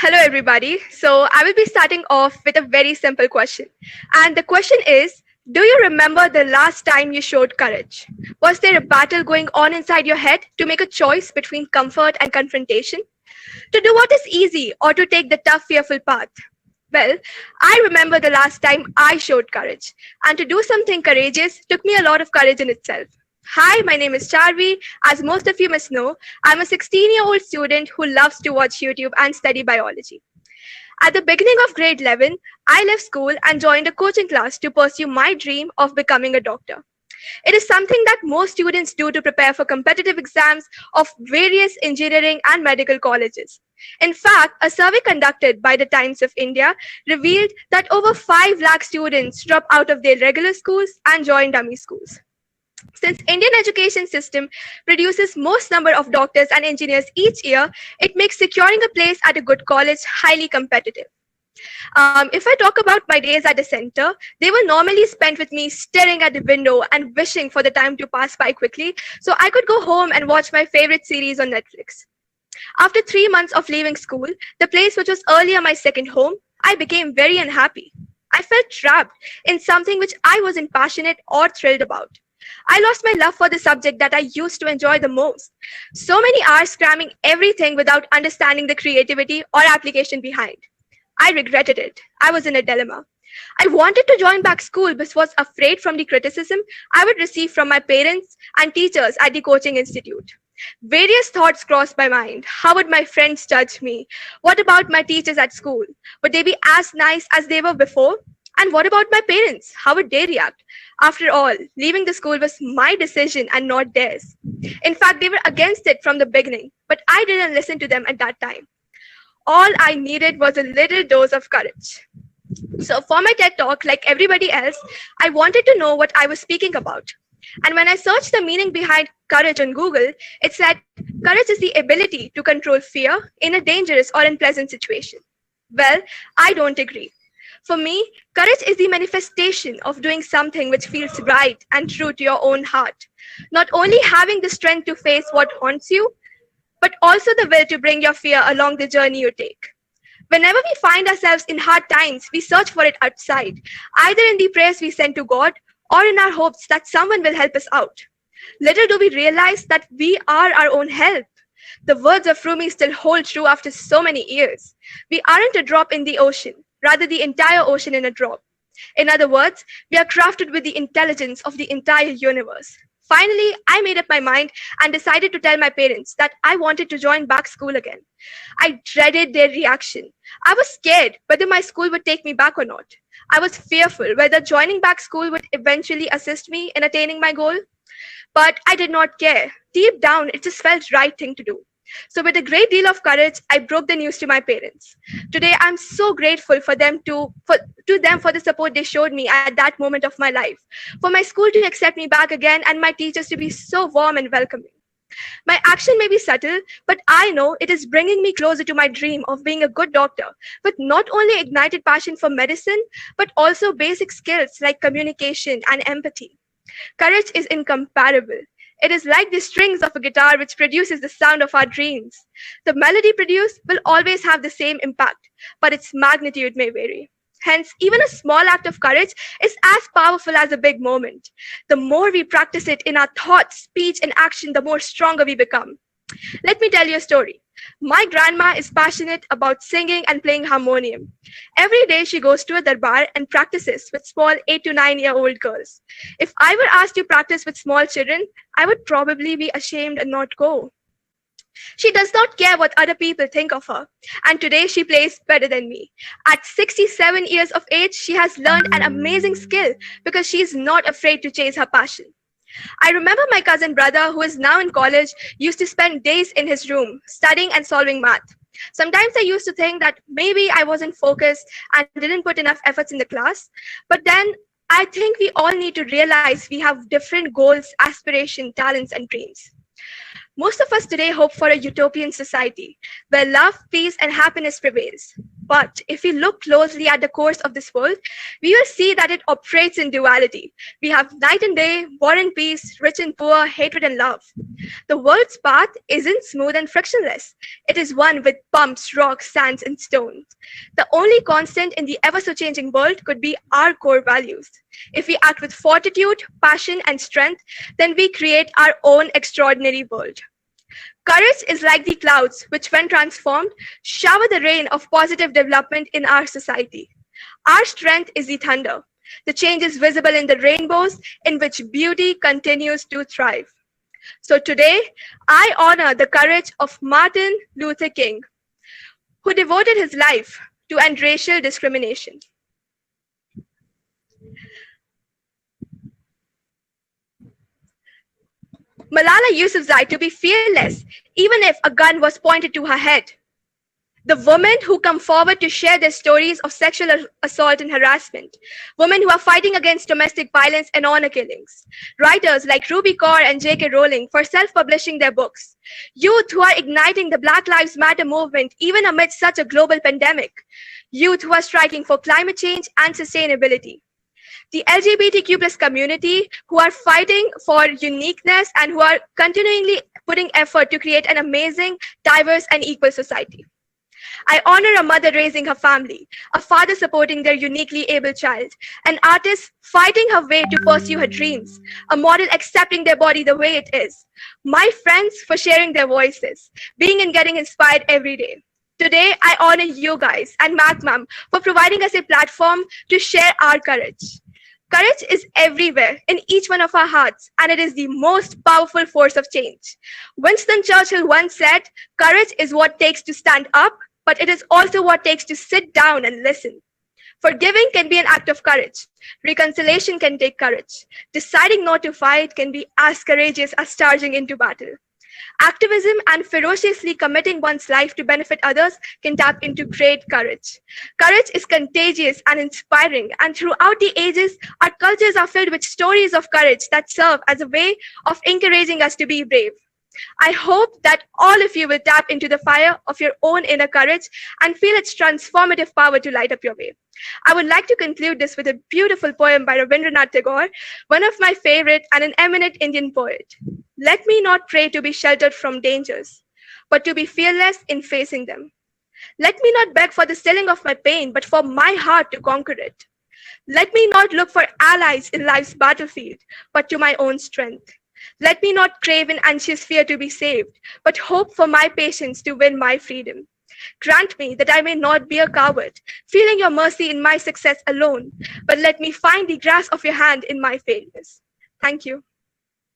Hello, everybody. So, I will be starting off with a very simple question. And the question is, do you remember the last time you showed courage? Was there a battle going on inside your head to make a choice between comfort and confrontation? To do what is easy or to take the tough, fearful path? Well, I remember the last time I showed courage. And to do something courageous took me a lot of courage in itself. Hi, my name is Charvi. As most of you must know, I'm a 16-year-old student who loves to watch YouTube and study biology. At the beginning of grade 11, I left school and joined a coaching class to pursue my dream of becoming a doctor. It is something that most students do to prepare for competitive exams of various engineering and medical colleges. In fact, a survey conducted by the Times of India revealed that over 5 lakh students drop out of their regular schools and join dummy schools. Since Indian education system produces most number of doctors and engineers each year, it makes securing a place at a good college highly competitive. If I talk about my days at the center, they were normally spent with me staring at the window and wishing for the time to pass by quickly so I could go home and watch my favorite series on Netflix. After 3 months of leaving school, the place which was earlier my second home, I became very unhappy. I felt trapped in something which I wasn't passionate or thrilled about. I lost my love for the subject that I used to enjoy the most. So many hours cramming everything without understanding the creativity or application behind. I regretted it. I was in a dilemma. I wanted to join back school but was afraid from the criticism I would receive from my parents and teachers at the coaching institute. Various thoughts crossed my mind. How would my friends judge me? What about my teachers at school? Would they be as nice as they were before? And what about my parents? How would they react? After all, leaving the school was my decision and not theirs. In fact, they were against it from the beginning, but I didn't listen to them at that time. All I needed was a little dose of courage. So for my TED talk, like everybody else, I wanted to know what I was speaking about. And when I searched the meaning behind courage on Google, it said, courage is the ability to control fear in a dangerous or unpleasant situation. Well, I don't agree. For me, courage is the manifestation of doing something which feels right and true to your own heart. Not only having the strength to face what haunts you, but also the will to bring your fear along the journey you take. Whenever we find ourselves in hard times, we search for it outside, either in the prayers we send to God or in our hopes that someone will help us out. Little do we realize that we are our own help. The words of Rumi still hold true after so many years. We aren't a drop in the ocean, rather the entire ocean in a drop. In other words, we are crafted with the intelligence of the entire universe. Finally, I made up my mind and decided to tell my parents that I wanted to join back school again. I dreaded their reaction. I was scared whether my school would take me back or not. I was fearful whether joining back school would eventually assist me in attaining my goal. But I did not care. Deep down, it just felt right thing to do. So with a great deal of courage, I broke the news to my parents. Today, I'm so grateful for them for the support they showed me at that moment of my life, for my school to accept me back again and my teachers to be so warm and welcoming. My action may be subtle, but I know it is bringing me closer to my dream of being a good doctor, with not only ignited passion for medicine, but also basic skills like communication and empathy. Courage is incomparable. It is like the strings of a guitar which produces the sound of our dreams. The melody produced will always have the same impact, but its magnitude may vary. Hence, even a small act of courage is as powerful as a big moment. The more we practice it in our thoughts, speech, and action, the more stronger we become. Let me tell you a story. My grandma is passionate about singing and playing harmonium. Every day she goes to a darbar and practices with small 8 to 9-year-old girls. If I were asked to practice with small children, I would probably be ashamed and not go. She does not care what other people think of her, and today she plays better than me. At 67 years of age, she has learned an amazing skill because she is not afraid to chase her passion. I remember my cousin brother, who is now in college, used to spend days in his room studying and solving math. Sometimes I used to think that maybe I wasn't focused and didn't put enough efforts in the class. But then I think we all need to realize we have different goals, aspirations, talents, and dreams. Most of us today hope for a utopian society where love, peace, and happiness prevails. But if we look closely at the course of this world, we will see that it operates in duality. We have night and day, war and peace, rich and poor, hatred and love. The world's path isn't smooth and frictionless. It is one with bumps, rocks, sands, and stones. The only constant in the ever so changing world could be our core values. If we act with fortitude, passion, and strength, then we create our own extraordinary world. Courage is like the clouds, which, when transformed, shower the rain of positive development in our society. Our strength is the thunder. The change is visible in the rainbows in which beauty continues to thrive. So today, I honor the courage of Martin Luther King, who devoted his life to end racial discrimination. Malala Yousafzai to be fearless, even if a gun was pointed to her head. The women who come forward to share their stories of sexual assault and harassment. Women who are fighting against domestic violence and honor killings. Writers like Ruby Kaur and J.K. Rowling for self-publishing their books. Youth who are igniting the Black Lives Matter movement even amidst such a global pandemic. Youth who are striking for climate change and sustainability. The LGBTQ plus community who are fighting for uniqueness and who are continually putting effort to create an amazing, diverse, and equal society. I honor a mother raising her family, a father supporting their uniquely able child, an artist fighting her way to pursue her dreams, a model accepting their body the way it is, my friends for sharing their voices, being and getting inspired every day. Today, I honor you guys and Mac Ma'am for providing us a platform to share our courage. Courage is everywhere in each one of our hearts, and it is the most powerful force of change. Winston Churchill once said, "Courage is what takes to stand up, but it is also what takes to sit down and listen." Forgiving can be an act of courage. Reconciliation can take courage. Deciding not to fight can be as courageous as charging into battle. Activism and ferociously committing one's life to benefit others can tap into great courage. Courage is contagious and inspiring, and throughout the ages, our cultures are filled with stories of courage that serve as a way of encouraging us to be brave. I hope that all of you will tap into the fire of your own inner courage and feel its transformative power to light up your way. I would like to conclude this with a beautiful poem by Rabindranath Tagore, one of my favorite and an eminent Indian poet. Let me not pray to be sheltered from dangers, but to be fearless in facing them. Let me not beg for the stilling of my pain, but for my heart to conquer it. Let me not look for allies in life's battlefield, but to my own strength. Let me not crave in anxious fear to be saved, but hope for my patience to win my freedom. Grant me that I may not be a coward, feeling your mercy in my success alone, but let me find the grasp of your hand in my failures. Thank you.